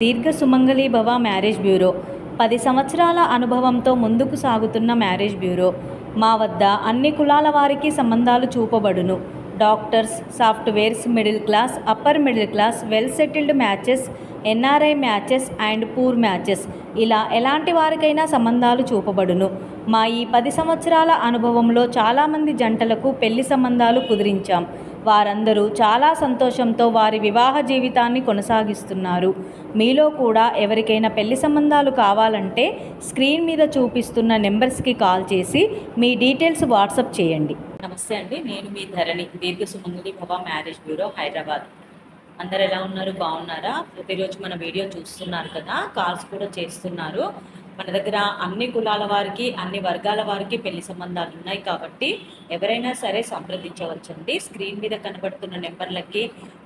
దీర్ఘ సుమంగళి భవ marriage bureau 10 సంవత్సరాల అనుభవంతో ముందుకు సాగుతున్న మ్యారేజ్ బ్యూరో. మా వద్ద అన్ని కులాల వారికి సంబంధాలు చూపబడును. Doctors, softwares, middle class, upper middle class, well settled matches, NRI matches and poor matches, ఇలా ఎలాంటి వారికైనా సంబంధాలు చూపబడును. మా ఈ 10 సంవత్సరాల అనుభవంలో చాలామంది జంటలకు పెళ్లి సంబంధాలు కుదిరించాం. వారందరూ చాలా సంతోషంతో వారి వివాహ జీవితాన్ని కొనసాగిస్తున్నారు. మీలో కూడా ఎవరికైనా పెళ్లి సంబంధాలు కావాలంటే స్క్రీన్ మీద చూపిస్తున్న నెంబర్స్కి కాల్ చేసి మీ డీటెయిల్స్ వాట్సాప్ చేయండి. నమస్తే అండి, నేను మీ ధరణి, దీర్ఘ సుమంగళి భవ మ్యారేజ్ బ్యూరో, హైదరాబాద్. అందరు ఎలా ఉన్నారు? బాగున్నారా? ప్రతిరోజు మన వీడియో చూస్తున్నారు కదా, కాల్స్ కూడా చేస్తున్నారు. మన దగ్గర అన్ని కులాల వారికి, అన్ని వర్గాల వారికి పెళ్లి సంబంధాలు ఉన్నాయి కాబట్టి ఎవరైనా సరే సంప్రదించవచ్చండి. స్క్రీన్ మీద కనబడుతున్న నెంబర్లకి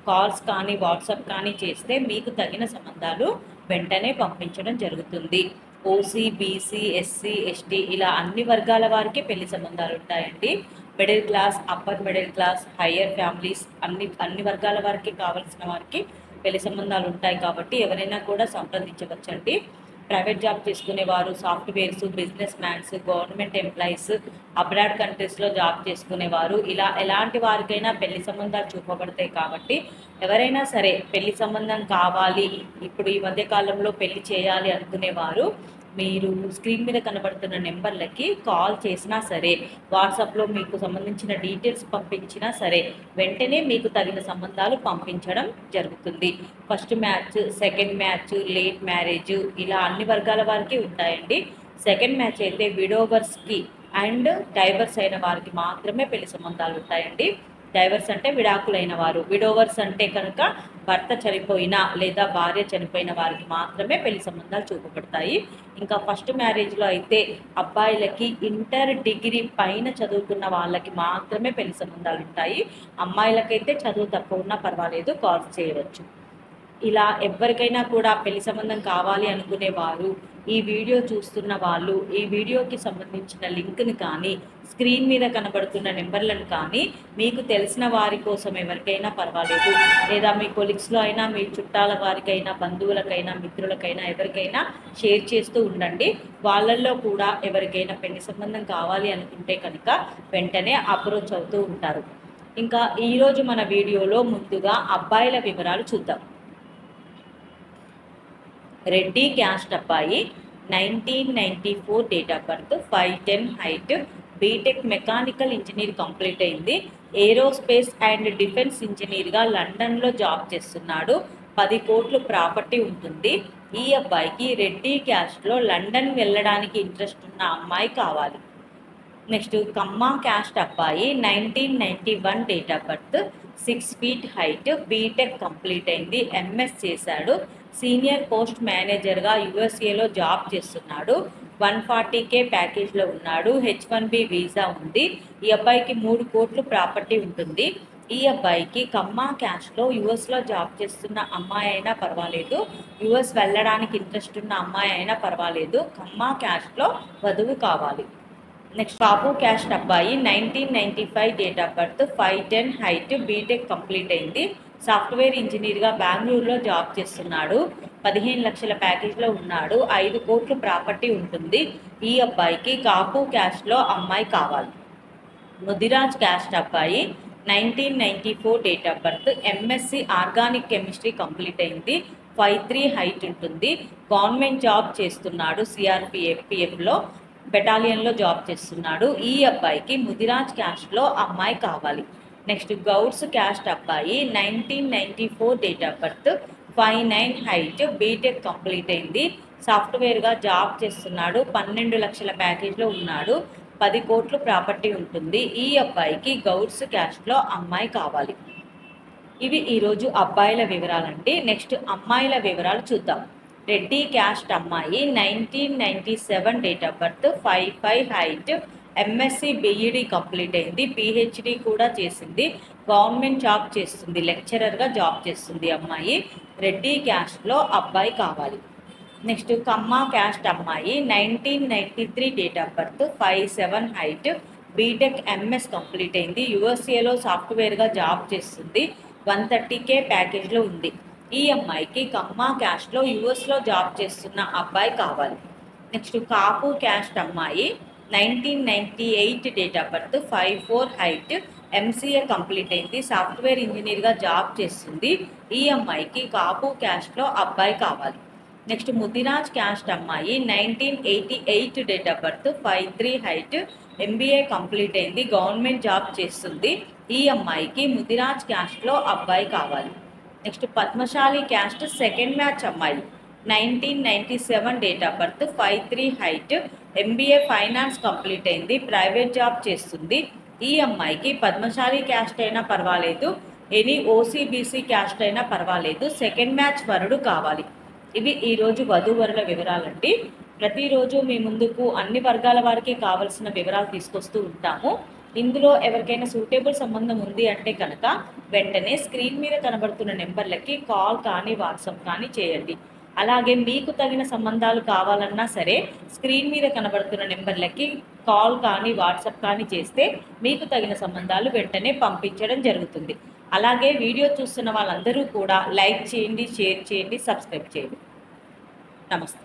కాల్స్ కానీ వాట్సాప్ కానీ చేస్తే మీకు తగిన సంబంధాలు వెంటనే పంపించడం జరుగుతుంది. ఓసీ, బీసీ, ఎస్సీ, ఎస్టీ ఇలా అన్ని వర్గాల వారికి పెళ్లి సంబంధాలు ఉంటాయండి. Middle class, upper middle class, higher families అన్ని వర్గాల వారికి కావాల్సిన వారికి పెళ్లి సంబంధాలు ఉంటాయి కాబట్టి ఎవరైనా కూడా సంప్రదించవచ్చండి. ప్రైవేట్ జాబ్ చేసుకునేవారు, softwares, business mans, government employees, abroad కంట్రీస్లో జాబ్ చేసుకునేవారు, ఇలా ఎలాంటి వారికైనా పెళ్లి సంబంధాలు చూపబడతాయి కాబట్టి ఎవరైనా సరే పెళ్లి సంబంధం కావాలి, ఇప్పుడు ఈ మధ్య కాలంలో పెళ్లి చేయాలి అనుకునేవారు మీరు స్క్రీన్ మీద కనబడుతున్న నెంబర్లకి కాల్ చేసినా సరే, వాట్సాప్లో మీకు సంబంధించిన డీటెయిల్స్ పంపించినా సరే వెంటనే మీకు తగిన సంబంధాలు పంపించడం జరుగుతుంది. First match, second match, late marriage ఇలా అన్ని వర్గాల వారికి ఉంటాయండి. సెకండ్ మ్యాచ్ అయితే విడోవర్స్కి అండ్ డైవర్స్ అయిన వారికి మాత్రమే పెళ్లి సంబంధాలు ఉంటాయండి. డైవర్స్ అంటే విడాకులైన వారు, విడోవర్స్ అంటే కనుక భర్త చనిపోయినా లేదా భార్య చనిపోయిన వారికి మాత్రమే పెళ్లి సంబంధాలు చూపబడతాయి. ఇంకా ఫస్ట్ మ్యారేజ్లో అయితే అబ్బాయిలకి ఇంటర్ డిగ్రీ పైన చదువుకున్న వాళ్ళకి మాత్రమే పెళ్లి సంబంధాలు ఉంటాయి. అమ్మాయిలకైతే చదువు తక్కువ ఉన్నా పర్వాలేదు, కాల్స్ చేయవచ్చు. ఇలా ఎవరికైనా కూడా పెళ్లి సంబంధం కావాలి అనుకునేవారు, ఈ వీడియో చూస్తున్న వాళ్ళు ఈ వీడియోకి సంబంధించిన లింక్ని కానీ స్క్రీన్ మీద కనబడుతున్న నెంబర్లను కానీ మీకు తెలిసిన వారి కోసం ఎవరికైనా పర్వాలేదు, లేదా మీ కొలీగ్స్లో అయినా, మీ చుట్టాల వారికైనా, బంధువులకైనా, మిత్రులకైనా ఎవరికైనా షేర్ చేస్తూ ఉండండి. వాళ్ళల్లో కూడా ఎవరికైనా పెళ్లి సంబంధం కావాలి అనుకుంటే కనుక వెంటనే అప్రోచ్ అవుతూ ఉంటారు. ఇంకా ఈరోజు మన వీడియోలో ముందుగా అబ్బాయిల వివరాలు చూద్దాం. రెడ్డి క్యాస్ట్ అబ్బాయి, 1994 date of birth, 5'10" height, BTech mechanical engineer complete అయింది. ఏరోస్పేస్ అండ్ డిఫెన్స్ ఇంజనీర్గా లండన్లో జాబ్ చేస్తున్నాడు. 10 కోట్లు ప్రాపర్టీ ఉంటుంది. ఈ అబ్బాయికి రెడ్డి క్యాస్ట్లో లండన్ వెళ్ళడానికి ఇంట్రెస్ట్ ఉన్న అమ్మాయి కావాలి. నెక్స్ట్ కమ్మ క్యాస్ట్ అబ్బాయి, 1991 date of birth, 6 feet height, BTech complete అయింది, ఎంఎస్ చేశాడు. సీనియర్ పోస్ట్ మేనేజర్గా యుఎస్ఏలో జాబ్ చేస్తున్నాడు. 140K ప్యాకేజ్లో ఉన్నాడు. H1B వీసా ఉంది. ఈ అబ్బాయికి 3 కోట్లు ప్రాపర్టీ ఉంటుంది. ఈ అబ్బాయికి కమ్మ క్యాస్ట్లో యుఎస్లో జాబ్ చేస్తున్న అమ్మాయి అయినా పర్వాలేదు, యుఎస్ వెళ్ళడానికి ఇంట్రెస్ట్ ఉన్న అమ్మాయి అయినా పర్వాలేదు, కమ్మ క్యాస్ట్లో వధువు కావాలి. నెక్స్ట్ కాపు క్యాస్ట్ అబ్బాయి, 1995 date of birth, 5'10" height, BTech complete అయింది. సాఫ్ట్వేర్ ఇంజనీర్గా బెంగళూరులో జాబ్ చేస్తున్నాడు. 15 లక్షల ప్యాకేజ్లో ఉన్నాడు. 5 కోట్లు ప్రాపర్టీ ఉంటుంది. ఈ అబ్బాయికి కాపు క్యాస్ట్లో అమ్మాయి కావాలి. ముదిరాజ్ క్యాస్ట్ అబ్బాయి, 1994 date of birth, MSc organic chemistry complete అయింది. 5'3" హైట్ ఉంటుంది. గవర్నమెంట్ జాబ్ చేస్తున్నాడు. సిఆర్పిఎఫ్లో బెటాలియన్లో జాబ్ చేస్తున్నాడు. ఈ అబ్బాయికి ముదిరాజ్ క్యాస్ట్లో అమ్మాయి కావాలి. నెక్స్ట్ గౌడ్స్ క్యాస్ట్ అబ్బాయి, 1994 date of birth, 5'9" height, BTech complete అయింది. సాఫ్ట్వేర్గా జాబ్ చేస్తున్నాడు. 12 లక్షల ప్యాకేజ్లో ఉన్నాడు. 10 కోట్లు ప్రాపర్టీ ఉంటుంది. ఈ అబ్బాయికి గౌడ్స్ క్యాస్ట్లో అమ్మాయి కావాలి. ఇవి ఈరోజు అబ్బాయిల వివరాలండి. నెక్స్ట్ అమ్మాయిల వివరాలు చూద్దాం. రెడ్డి క్యాస్ట్ అమ్మాయి, 1997 date of birth, 5'5" height, MSc BEd complete అయింది. పిహెచ్డి కూడా చేసింది. గవర్నమెంట్ జాబ్ చేస్తుంది, లెక్చరర్గా జాబ్ చేస్తుంది అమ్మాయి. రెడ్డి క్యాస్ట్లో అబ్బాయి కావాలి. నెక్స్ట్ కమ్మ క్యాస్ట్ అమ్మాయి, 1993 date of birth, 5'7" height, BTech MS complete అయింది. యుఎస్ఏలో సాఫ్ట్వేర్గా జాబ్ చేస్తుంది. 130K ప్యాకేజ్లో ఉంది. ఈ అమ్మాయికి కమ్మా క్యాస్ట్లో యూఎస్లో జాబ్ చేస్తున్న అబ్బాయి కావాలి. నెక్స్ట్ కాపు క్యాస్ట్ అమ్మాయి 1998 date of birth, 5'4" height, MCA complete అయింది, సాఫ్ట్వేర్ ఇంజనీర్గా జాబ్ చేస్తుంది. ఈ అమ్మాయికి కాపు క్యాస్ట్లో అబ్బాయి కావాలి. నెక్స్ట్ ముదిరాజ్ క్యాస్ట్ అమ్మాయి 1988 date of birth, 5'3" height, MBA complete అయింది, గవర్నమెంట్ జాబ్ చేస్తుంది. ఈ అమ్మాయికి ముదిరాజ్ క్యాస్ట్లో అబ్బాయి కావాలి. Next Padmashali caste second match అమ్మాయి 1997 date of birth, 5'3" height, MBA finance complete అయింది, ప్రైవేట్ జాబ్ చేస్తుంది. ఈ అమ్మాయికి పద్మశాలి క్యాస్ట్ అయినా పర్వాలేదు, ఎనీ ఓసీబీసీ క్యాస్ట్ అయినా పర్వాలేదు, సెకండ్ మ్యాచ్ వరుడు కావాలి. ఇవి ఈరోజు వధూవరుల వివరాలండి. ప్రతిరోజు మీ ముందుకు అన్ని వర్గాల వారికి కావలసిన వివరాలు తీసుకొస్తూ ఉంటాము. ఇందులో ఎవరికైనా సూటబుల్ సంబంధం ఉంది అంటే కనుక వెంటనే స్క్రీన్ మీద కనబడుతున్న నెంబర్లకి కాల్ కానీ వాట్సాప్ కానీ చేయండి. అలాగే మీకు తగిన సంబంధాలు కావాలన్నా సరే స్క్రీన్ మీద కనబడుతున్న నెంబర్లకి కాల్ కానీ వాట్సాప్ కానీ చేస్తే మీకు తగిన సంబంధాలు వెంటనే పంపించడం జరుగుతుంది. అలాగే వీడియో చూస్తున్న వాళ్ళందరూ కూడా లైక్ చేయండి, షేర్ చేయండి, సబ్స్క్రైబ్ చేయండి. నమస్తే.